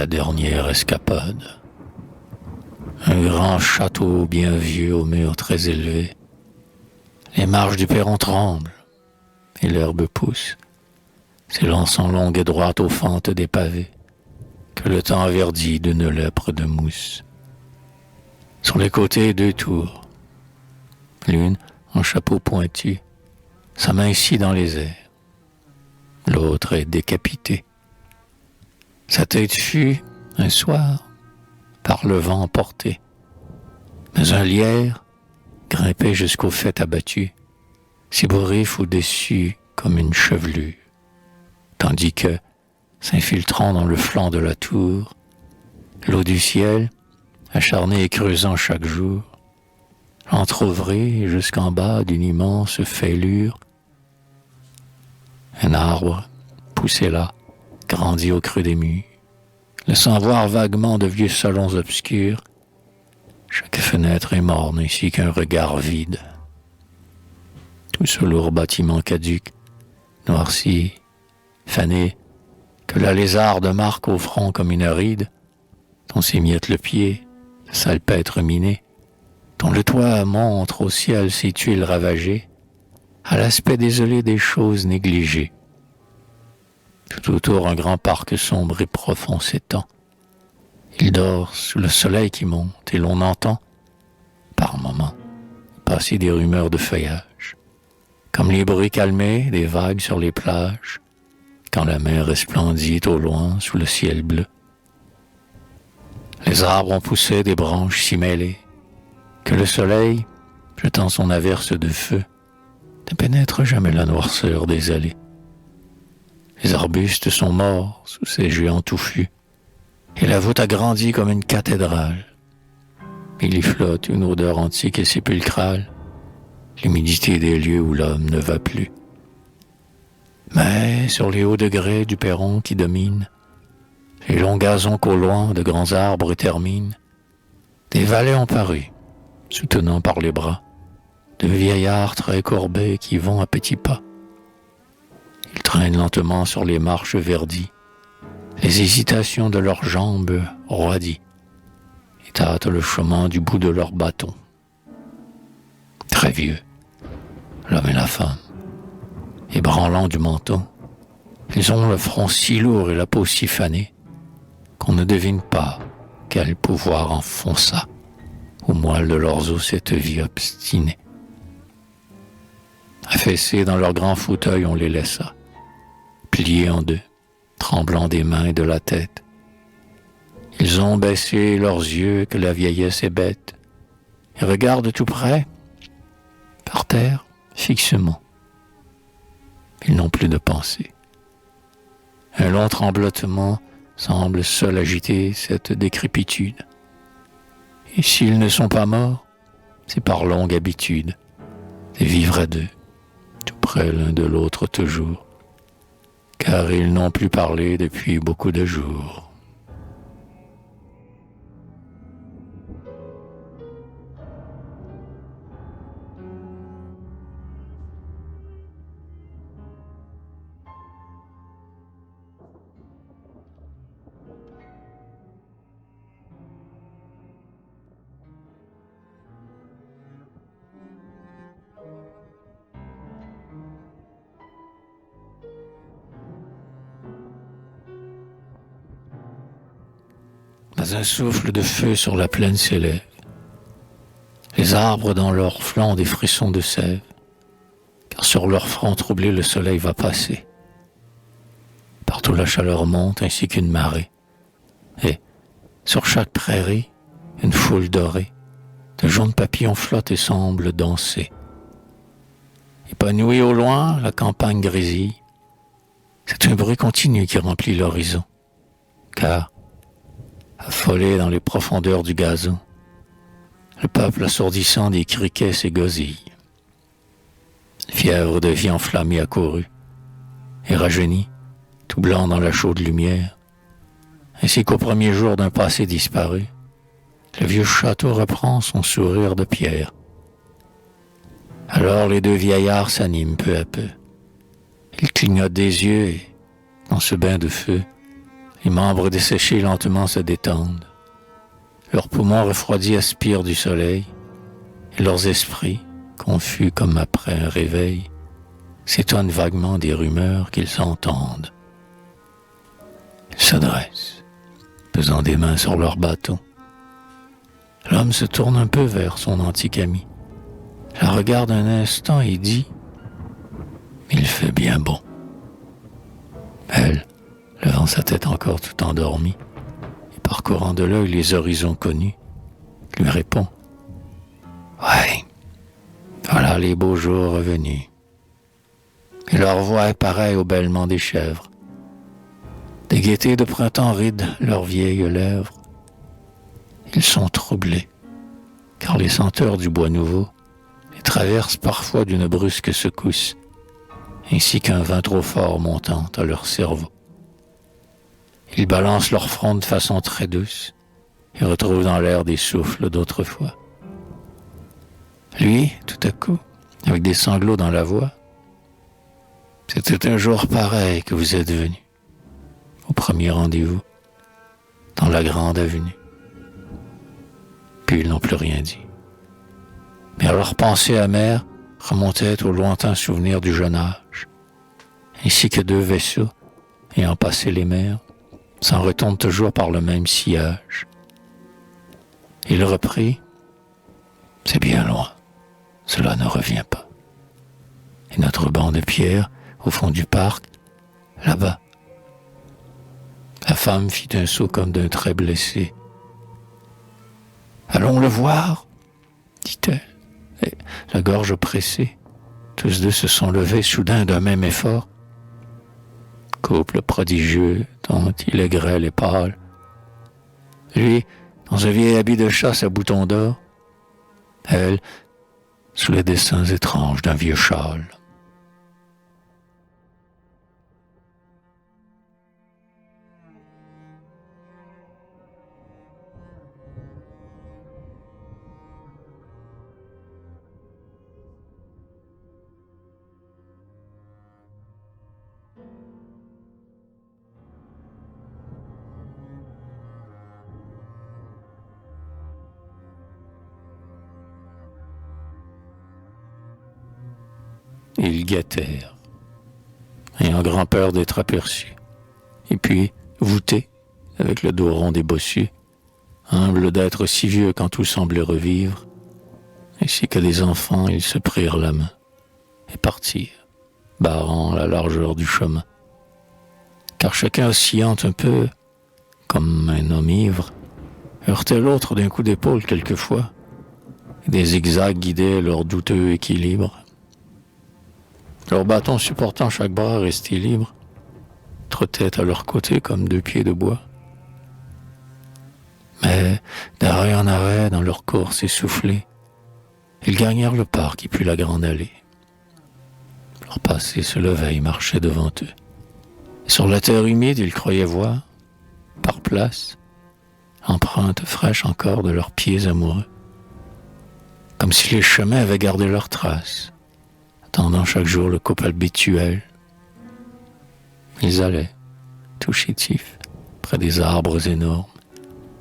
la dernière escapade. Un grand château bien vieux aux murs très élevés. Les marches du perron tremblent et l'herbe pousse, s'élançant longue et droite aux fentes des pavés, que le temps verdit d'une lèpre de mousse. Sur les côtés, 2 tours, l'une en chapeau pointu, sa main ici dans les airs, l'autre est décapitée. Sa tête fut, un soir, par le vent emportée, mais un lierre grimpait jusqu'au faîte abattu, s'ébouriffe au-dessus comme une chevelure, tandis que, s'infiltrant dans le flanc de la tour, l'eau du ciel, acharnée et creusant chaque jour, l'entr'ouvrit jusqu'en bas d'une immense fêlure. Un arbre, poussé là, grandit au creux des murs, laissant voir vaguement de vieux salons obscurs. Chaque fenêtre est morne ainsi qu'un regard vide. Tout ce lourd bâtiment caduc, noirci, fané, que la lézarde marque au front comme une ride, dont s'émiette le pied, salpêtre miné, dont le toit montre au ciel ses tuiles ravagées, à l'aspect désolé des choses négligées. Tout autour, un grand parc sombre et profond s'étend. Il dort sous le soleil qui monte et l'on entend, par moments, passer des rumeurs de feuillage, comme les bruits calmés des vagues sur les plages, quand la mer resplendit au loin sous le ciel bleu. Les arbres ont poussé des branches si mêlées que le soleil, jetant son averse de feu, ne pénètre jamais la noirceur des allées. Les arbustes sont morts sous ces géants touffus, et la voûte a grandi comme une cathédrale. Il y flotte une odeur antique et sépulcrale, l'humidité des lieux où l'homme ne va plus. Mais sur les hauts degrés du perron qui domine, les longs gazons qu'au loin de grands arbres terminent, des valets ont paru, soutenant par les bras de vieillards très courbés qui vont à petits pas. Ils traînent lentement sur les marches verdies, les hésitations de leurs jambes roidies, et tâtent le chemin du bout de leurs bâtons. Très vieux, l'homme et la femme, ébranlant du menton, ils ont le front si lourd et la peau si fanée qu'on ne devine pas quel pouvoir enfonça au moelle de leurs os cette vie obstinée. Affaissés dans leurs grands fauteuils, on les laissa, pliés en deux, tremblant des mains et de la tête. Ils ont baissé leurs yeux que la vieillesse est bête et regardent tout près, par terre, fixement. Ils n'ont plus de pensée. Un long tremblotement semble seul agiter cette décrépitude. Et s'ils ne sont pas morts, c'est par longue habitude de vivre à deux, tout près l'un de l'autre toujours, car ils n'ont plus parlé depuis beaucoup de jours. Mais un souffle de feu sur la plaine s'élève. Les arbres dans leurs flancs des frissons de sève, car sur leur front troublé le soleil va passer. Partout la chaleur monte ainsi qu'une marée, et sur chaque prairie, une foule dorée de jaunes papillons flotte et semble danser. Épanouie au loin, la campagne grésille. C'est un bruit continu qui remplit l'horizon, car affolé dans les profondeurs du gazon, le peuple assourdissant des criquets s'égosille. Fièvre de vie enflammée accourue, et rajeuni, tout blanc dans la chaude lumière, ainsi qu'au premier jour d'un passé disparu, le vieux château reprend son sourire de pierre. Alors les deux vieillards s'animent peu à peu. Ils clignotent des yeux et, dans ce bain de feu, Les membres desséchés lentement se détendent. Leurs poumons refroidis aspirent du soleil, et leurs esprits, confus comme après un réveil, s'étonnent vaguement des rumeurs qu'ils entendent. Ils se dressent, pesant des mains sur leurs bâtons. L'homme se tourne un peu vers son antique ami, la regarde un instant et dit « Il fait bien bon ». Elle, levant sa tête encore tout endormie, et parcourant de l'œil les horizons connus, lui répond « Ouais, voilà les beaux jours revenus. » Et leur voix est pareille au bêlement des chèvres. Des gaietés de printemps rident leurs vieilles lèvres. Ils sont troublés, car les senteurs du bois nouveau les traversent parfois d'une brusque secousse, ainsi qu'un vin trop fort montant à leur cerveau. Ils balancent leur front de façon très douce et retrouvent dans l'air des souffles d'autrefois. Lui, tout à coup, avec des sanglots dans la voix, « C'était un jour pareil que vous êtes venu, au premier rendez-vous, dans la grande avenue. » Puis ils n'ont plus rien dit. Mais leur pensée amère remontait au lointain souvenir du jeune âge, ainsi que deux vaisseaux, ayant passé les mers, s'en retournent toujours par le même sillage. Il reprit, « C'est bien loin, cela ne revient pas. Et notre banc de pierre, au fond du parc, là-bas. » La femme fit un saut comme d'un trait blessé. « Allons le voir ?» dit-elle, et la gorge pressée. Tous deux se sont levés soudain d'un même effort. Couple prodigieux dont il est grêle et pâle. Lui, dans un vieil habit de chasse à boutons d'or. Elle, sous les dessins étranges d'un vieux châle. Ils guettèrent, ayant grand-peur d'être aperçus. Et puis, voûtés, avec le dos rond des bossus, humbles d'être si vieux quand tout semblait revivre, ainsi que des enfants, ils se prirent la main et partirent, barrant la largeur du chemin. Car chacun oscillant un peu, comme un homme ivre, heurtait l'autre d'un coup d'épaule quelquefois, et des zigzags guidaient leur douteux équilibre. Leurs bâtons supportant chaque bras restés libres, trottaient à leur côté comme deux pieds de bois. Mais, d'arrêt en arrêt, dans leur course essoufflée, ils gagnèrent le parc et puis la grande allée. Leur passé se levait et marchait devant eux. Et sur la terre humide, ils croyaient voir, par place, l'empreinte fraîche encore de leurs pieds amoureux, comme si les chemins avaient gardé leurs traces, attendant chaque jour le couple habituel. Ils allaient, tout chétifs, près des arbres énormes,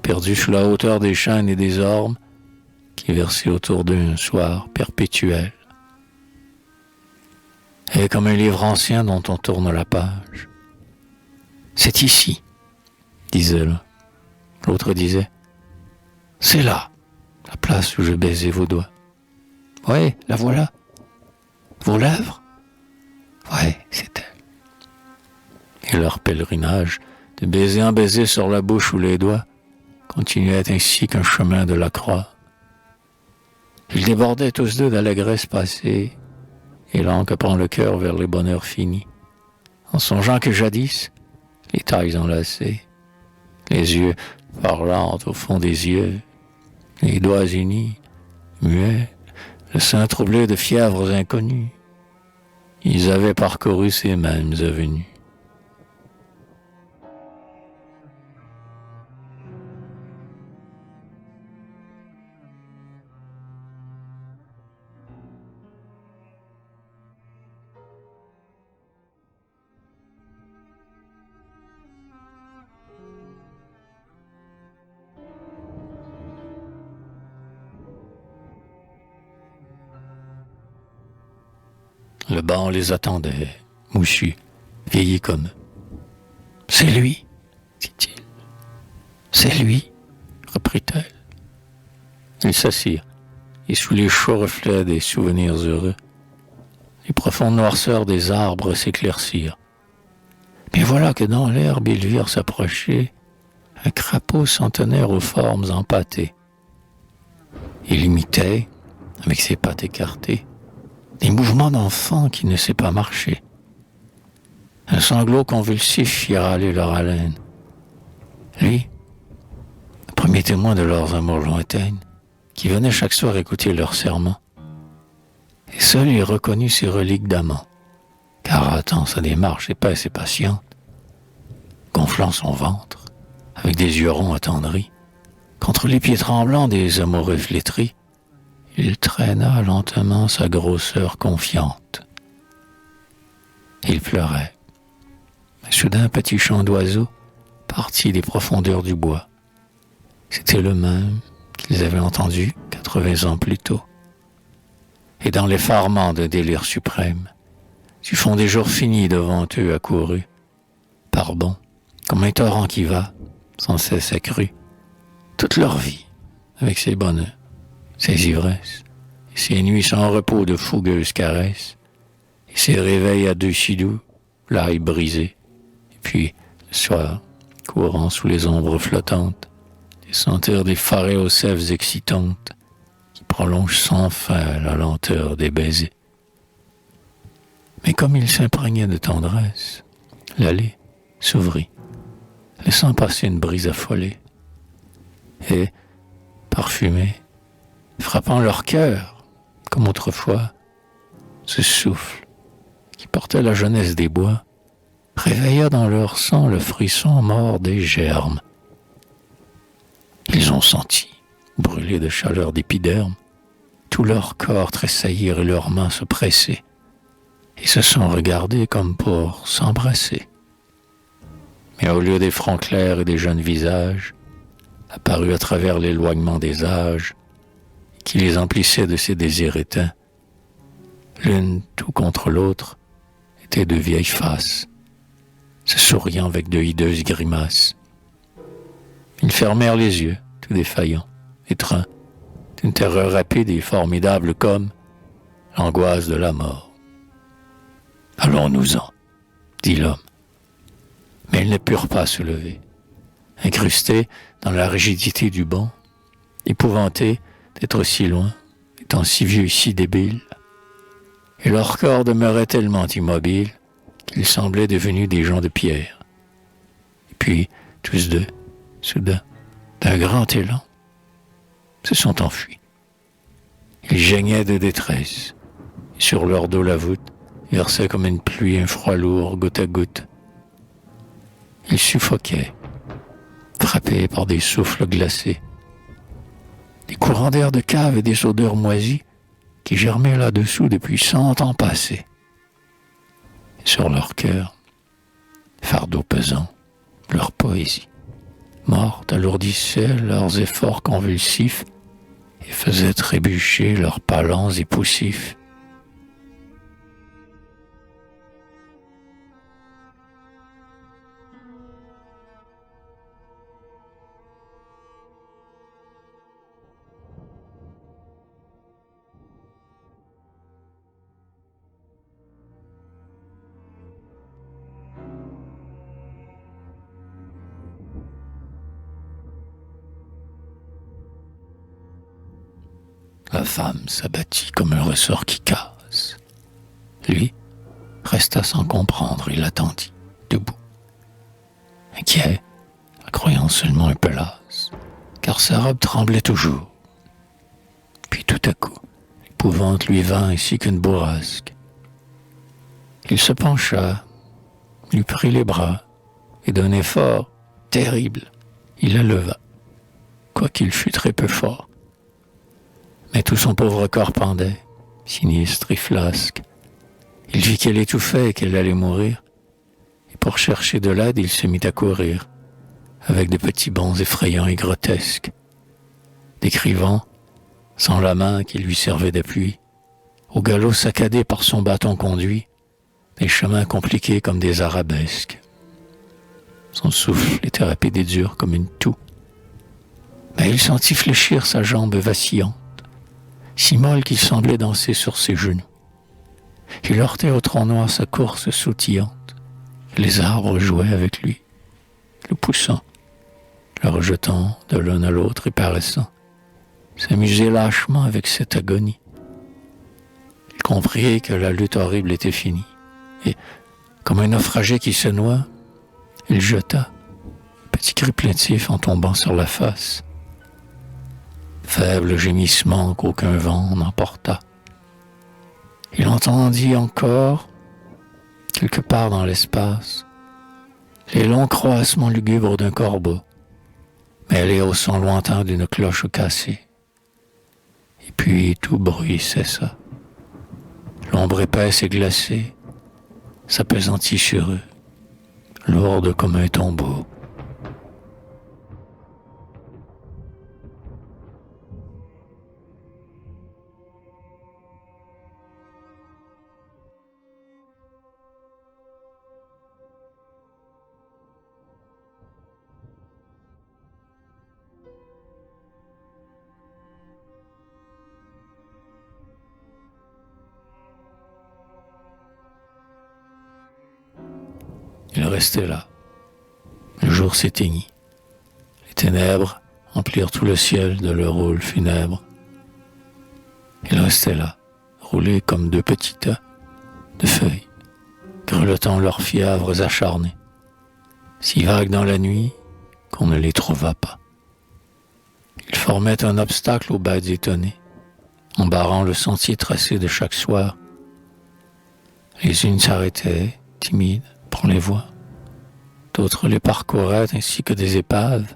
perdus sous la hauteur des chênes et des ormes qui versaient autour d'eux un soir perpétuel. Et comme un livre ancien dont on tourne la page. « C'est ici », disait l'un. L'autre disait « C'est là, la place où je baisais vos doigts. »« Ouais, la voilà. »« Vos lèvres ?»« Ouais, c'est elle. » Et leur pèlerinage, de baiser en baiser sur la bouche ou les doigts, continuait ainsi qu'un chemin de la croix. Ils débordaient tous deux d'allégresse passée, et l'encre prend le cœur vers les bonheurs finis, en songeant que jadis, les tailles enlacées, les yeux parlant au fond des yeux, les doigts unis, muets, le sein troublé de fièvres inconnues, ils avaient parcouru ces mêmes avenues. Le banc les attendait, moussu, vieilli comme eux. « C'est lui, dit-il. C'est lui, reprit-elle. Ils s'assirent, et sous les chauds reflets des souvenirs heureux, les profondes noirceurs des arbres s'éclaircirent. Mais voilà que dans l'herbe ils virent s'approcher un crapaud centenaire aux formes empâtées. Il imitait, avec ses pattes écartées, des mouvements d'enfant qui ne sait pas marcher. Un sanglot convulsif fit râler leur haleine. Lui, le premier témoin de leurs amours lointaines, qui venait chaque soir écouter leurs serments, et seul il reconnut ses reliques d'amant, car attend sa démarche épaisse et patiente, gonflant son ventre, avec des yeux ronds attendris, contre les pieds tremblants des amoureux flétris, il traîna lentement sa grosseur confiante. Il pleurait. Mais soudain, un petit chant d'oiseau partit des profondeurs du bois. C'était le même qu'ils avaient entendu 80 ans plus tôt. Et dans l'effarement d'un délire suprême, du fond des jours finis devant eux accourus, par bond, comme un torrent qui va, sans cesse accru, toute leur vie, avec ses bonheurs, ses ivresses, et ses nuits sans repos de fougueuses caresses, et ses réveils à deux si doux, l'ail brisé, et puis, le soir, courant sous les ombres flottantes, les senteurs des forêts aux sèves excitantes, qui prolongent sans fin la lenteur des baisers. Mais comme il s'imprégnait de tendresse, l'allée s'ouvrit, laissant passer une brise affolée, et, parfumée, frappant leur cœur, comme autrefois, ce souffle qui portait la jeunesse des bois, réveilla dans leur sang le frisson mort des germes. Ils ont senti, brûlés de chaleur d'épiderme, tout leur corps tressaillir et leurs mains se presser, et se sont regardés comme pour s'embrasser. Mais au lieu des fronts clairs et des jeunes visages, apparus à travers l'éloignement des âges, qui les emplissaient de ces désirs éteints, l'une tout contre l'autre étaient de vieilles faces, se souriant avec de hideuses grimaces. Ils fermèrent les yeux, tout défaillants, étreints, d'une terreur rapide et formidable comme l'angoisse de la mort. « Allons-nous-en, » dit l'homme. Mais ils ne purent pas se lever, incrustés dans la rigidité du banc, épouvantés d'être si loin, étant si vieux et si débiles, et leur corps demeurait tellement immobile qu'ils semblaient devenus des gens de pierre. Et puis, tous deux, soudain, d'un grand élan, se sont enfuis. Ils geignaient de détresse, et sur leur dos la voûte versait comme une pluie un froid lourd, goutte à goutte. Ils suffoquaient, frappés par des souffles glacés, des courants d'air de cave et des odeurs moisies qui germaient là-dessous depuis 100 ans passés. Et sur leur cœur, fardeau pesant, leur poésie, morte, alourdissait leurs efforts convulsifs et faisait trébucher leurs palans et poussifs. La femme s'abattit comme un ressort qui casse. Lui resta sans comprendre et l'attendit, debout. Inquiet, la croyant seulement un peu lasse, car sa robe tremblait toujours. Puis tout à coup, l'épouvante lui vint ainsi qu'une bourrasque. Il se pencha, lui prit les bras, et d'un effort terrible, il la leva, quoiqu'il fût très peu fort. Mais tout son pauvre corps pendait, sinistre et flasque. Il vit qu'elle étouffait et qu'elle allait mourir. Et pour chercher de l'aide, il se mit à courir, avec des petits bonds effrayants et grotesques, décrivant, sans la main qui lui servait d'appui, au galop saccadé par son bâton conduit, des chemins compliqués comme des arabesques. Son souffle était rapide et dur comme une toux. Mais il sentit fléchir sa jambe vacillante, si molle qu'il semblait danser sur ses genoux. Il heurtait au tronc noir sa course sautillante. Les arbres jouaient avec lui, le poussant, le rejetant de l'un à l'autre et paraissant, s'amuser lâchement avec cette agonie. Il comprit que la lutte horrible était finie, et, comme un naufragé qui se noie, il jeta un petit cri plaintif en tombant sur la face. Faible gémissement qu'aucun vent n'emporta. Il entendit encore, quelque part dans l'espace, les longs croassements lugubres d'un corbeau, mêlés au son lointain d'une cloche cassée. Et puis tout bruit cessa. L'ombre épaisse et glacée s'appesantit sur eux, lourde comme un tombeau. Il restait là. Le jour s'éteignit. Les ténèbres emplirent tout le ciel de leur rôle funèbre. Il restait là, roulés comme deux petits tas de feuilles, grelottant leurs fièvres acharnées, si vagues dans la nuit qu'on ne les trouva pas. Ils formaient un obstacle aux bêtes étonnées, en barrant le sentier tracé de chaque soir. Les unes s'arrêtaient, timides, pour les voir. D'autres les parcouraient ainsi que des épaves.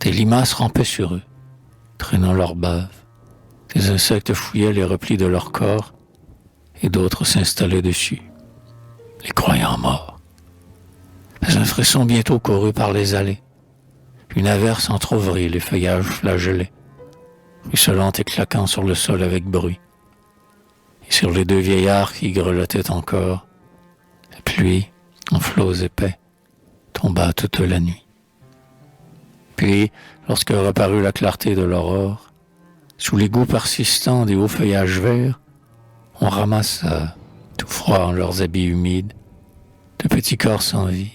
Des limaces rampaient sur eux, traînant leur bave. Des insectes fouillaient les replis de leur corps, et d'autres s'installaient dessus, les croyant morts. Mais un frisson bientôt courut par les allées. Une averse entr'ouvrit les feuillages flagellés, ruisselant et claquant sur le sol avec bruit. Et sur les deux vieillards qui grelottaient encore, la pluie, en flots épais, tomba toute la nuit. Puis, lorsque reparut la clarté de l'aurore, sous l'égout persistant des hauts feuillages verts, on ramassa, tout froid en leurs habits humides, de petits corps sans vie,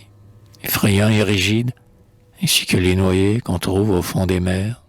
effrayants et rigides, ainsi que les noyés qu'on trouve au fond des mers,